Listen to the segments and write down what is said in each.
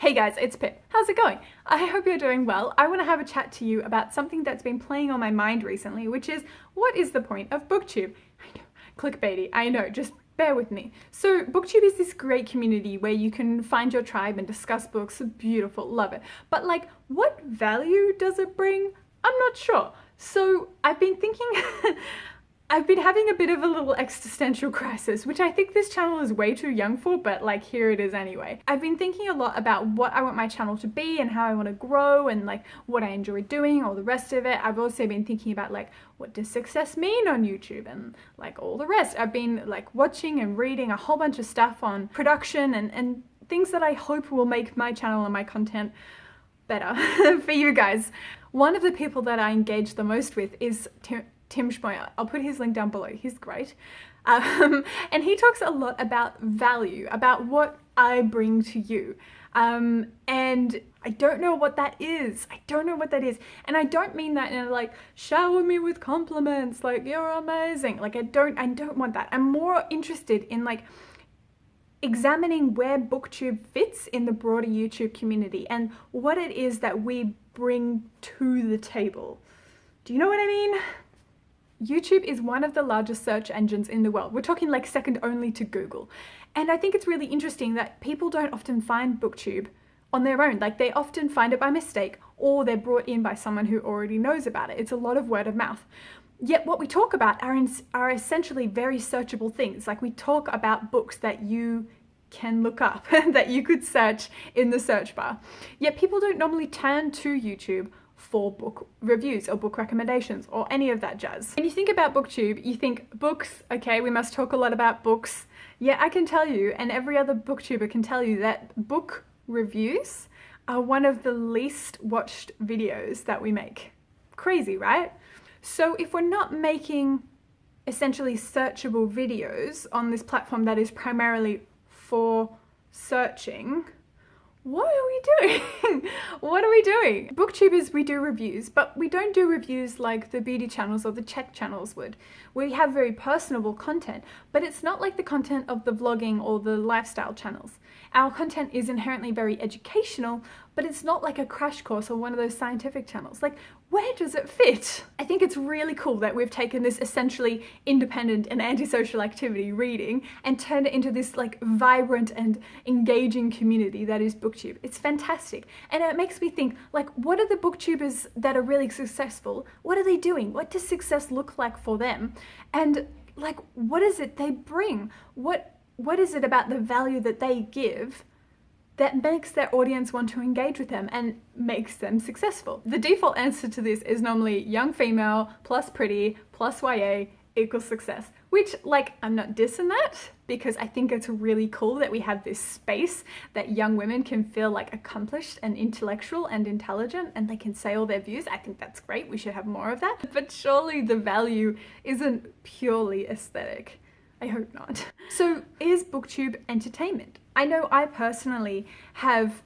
Hey guys, it's Pip. How's it going? I hope you're doing well. I want to have a chat to you about something that's been playing on my mind recently, which is, what is the point of booktube? I know, clickbaity, I know, just bear with me. So booktube is this great community where you can find your tribe and discuss books. Beautiful, love it. But like, what value does it bring? I'm not sure. So I've been thinking, I've been having a bit of a little existential crisis, which I think this channel is way too young for, but like here it is anyway. I've been thinking a lot about what I want my channel to be and how I want to grow and like what I enjoy doing, all the rest of it. I've also been thinking about like, what does success mean on YouTube and like all the rest. I've been like watching and reading a whole bunch of stuff on production and things that I hope will make my channel and my content better for you guys. One of the people that I engage the most with is Tim Schmoyer. I'll put his link down below. He's great. And he talks a lot about value, about what I bring to you. And I don't know what that is. I don't know what that is. And I don't mean that in a like, shower me with compliments, like you're amazing. Like I don't want that. I'm more interested in like examining where booktube fits in the broader YouTube community and what it is that we bring to the table. Do you know what I mean? YouTube is one of the largest search engines in the world. We're talking like second only to Google. And I think it's really interesting that people don't often find booktube on their own. Like they often find it by mistake or they're brought in by someone who already knows about it. It's a lot of word of mouth. Yet what we talk about are essentially very searchable things. Like we talk about books that you can look up, that you could search in the search bar. Yet people don't normally turn to YouTube for book reviews or book recommendations or any of that jazz. When you think about booktube, you think books, okay, we must talk a lot about books. Yeah, I can tell you, and every other booktuber can tell you, that book reviews are one of the least watched videos that we make. Crazy, right? So if we're not making essentially searchable videos on this platform that is primarily for searching, what are we doing? What are we doing? Booktubers, we do reviews, but we don't do reviews like the beauty channels or the tech channels would. We have very personable content, but it's not like the content of the vlogging or the lifestyle channels. Our content is inherently very educational, but it's not like a crash course or one of those scientific channels. Like, where does it fit? I think it's really cool that we've taken this essentially independent and antisocial activity, reading, and turned it into this like vibrant and engaging community that is booktube. It's fantastic. And it makes me think, like, what are the booktubers that are really successful? What are they doing? What does success look like for them? And like, what is it they bring? What is it about the value that they give that makes their audience want to engage with them and makes them successful? The default answer to this is normally young female plus pretty plus YA equals success, which like, I'm not dissing that because I think it's really cool that we have this space that young women can feel like accomplished and intellectual and intelligent and they can say all their views. I think that's great. We should have more of that. But surely the value isn't purely aesthetic. I hope not. So is booktube entertainment? I know I personally have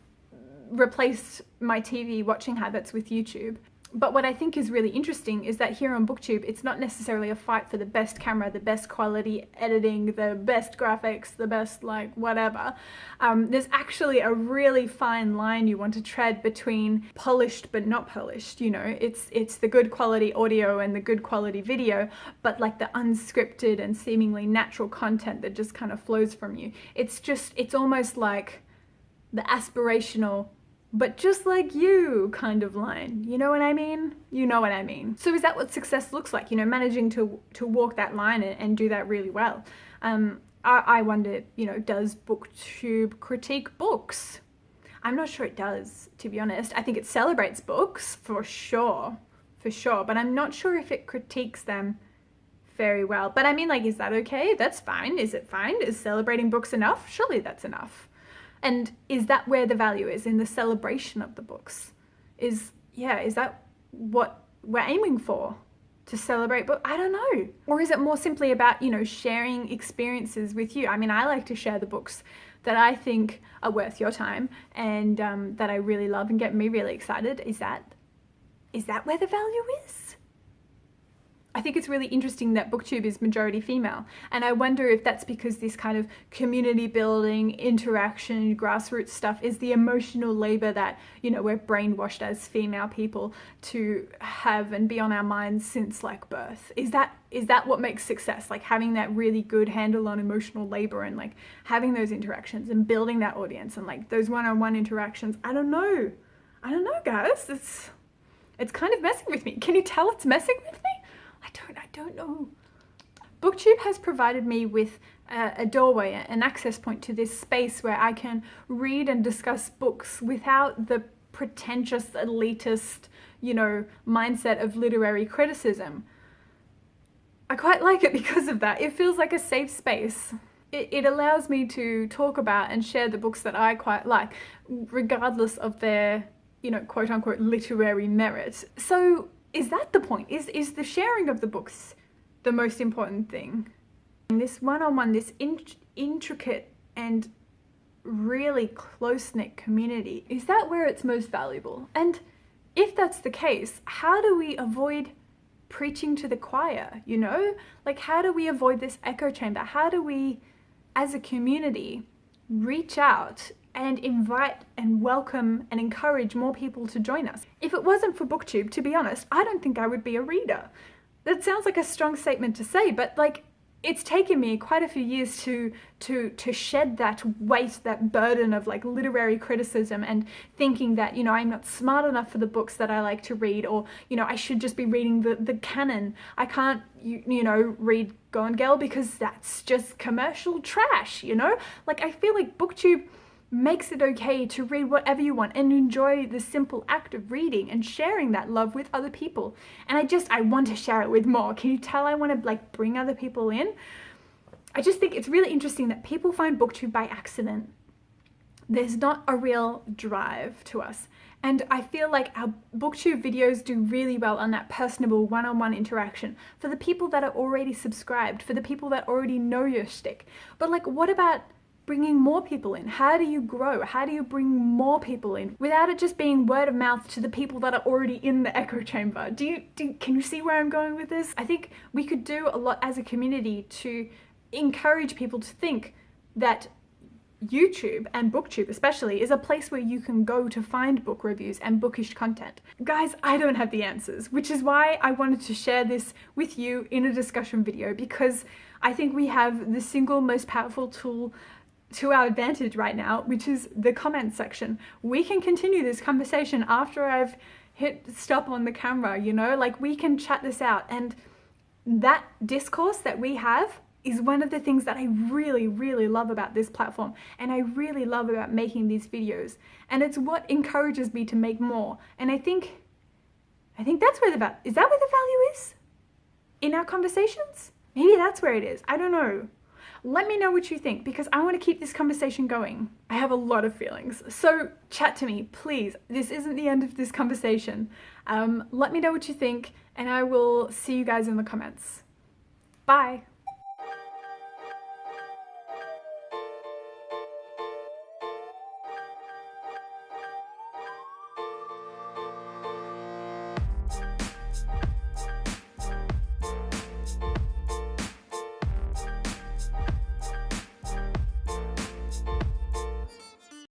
replaced my TV watching habits with YouTube, but what I think is really interesting is that here on booktube, it's not necessarily a fight for the best camera, the best quality editing, the best graphics, the best like whatever. There's actually a really fine line you want to tread between polished but not polished, you know. It's the good quality audio and the good quality video, but like the unscripted and seemingly natural content that just kind of flows from you. It's almost like the aspirational but just like you kind of line. You know what I mean? You know what I mean. So is that what success looks like? You know, managing to walk that line and do that really well. I wonder, you know, does booktube critique books? I'm not sure it does, to be honest. I think it celebrates books for sure, but I'm not sure if it critiques them very well. But I mean, like, is that okay? That's fine. Is it fine? Is celebrating books enough? Surely that's enough. And is that where the value is, in the celebration of the books? Is that what we're aiming for? To celebrate book? I don't know. Or is it more simply about, you know, sharing experiences with you? I mean, I like to share the books that I think are worth your time and that I really love and get me really excited. Is that where the value is? I think it's really interesting that booktube is majority female, and I wonder if that's because this kind of community building, interaction, grassroots stuff is the emotional labor that, you know, we're brainwashed as female people to have and be on our minds since like birth. Is that what makes success? Like having that really good handle on emotional labor and like having those interactions and building that audience and like those one-on-one interactions. I don't know guys, it's kind of messing with me. Can you tell it's messing with me? I don't know. Booktube has provided me with a doorway, an access point to this space where I can read and discuss books without the pretentious, elitist, you know, mindset of literary criticism. I quite like it because of that. It feels like a safe space. It allows me to talk about and share the books that I quite like, regardless of their, you know, quote unquote literary merit. So is that the point? Is the sharing of the books the most important thing? And this one-on-one, this intricate and really close-knit community, is that where it's most valuable? And if that's the case, how do we avoid preaching to the choir, you know? Like, how do we avoid this echo chamber? How do we, as a community, reach out and invite and welcome and encourage more people to join us? If it wasn't for booktube, to be honest, I don't think I would be a reader. That sounds like a strong statement to say, but like, it's taken me quite a few years to shed that weight, that burden of like literary criticism and thinking that, you know, I'm not smart enough for the books that I like to read, or, you know, I should just be reading the canon. I can't, you know, read Gone Girl because that's just commercial trash, you know? Like, I feel like booktube makes it okay to read whatever you want and enjoy the simple act of reading and sharing that love with other people. And I want to share it with more. Can you tell I want to like bring other people in? I just think it's really interesting that people find booktube by accident. There's not a real drive to us. And I feel like our booktube videos do really well on that personable one-on-one interaction for the people that are already subscribed, for the people that already know your shtick. But like, what about bringing more people in? How do you grow? How do you bring more people in without it just being word of mouth to the people that are already in the echo chamber? Can you see where I'm going with this? I think we could do a lot as a community to encourage people to think that YouTube, and booktube especially, is a place where you can go to find book reviews and bookish content. Guys, I don't have the answers, which is why I wanted to share this with you in a discussion video, because I think we have the single most powerful tool to our advantage right now, which is the comment section. We can continue this conversation after I've hit stop on the camera, you know, like we can chat this out. And that discourse that we have is one of the things that I really, really love about this platform, and I really love about making these videos. And it's what encourages me to make more. And I think that's where is that where the value is? In our conversations? Maybe that's where it is. I don't know. Let me know what you think, because I want to keep this conversation going. I have a lot of feelings, so chat to me, please. This isn't the end of this conversation. Let me know what you think, and I will see you guys in the comments. Bye.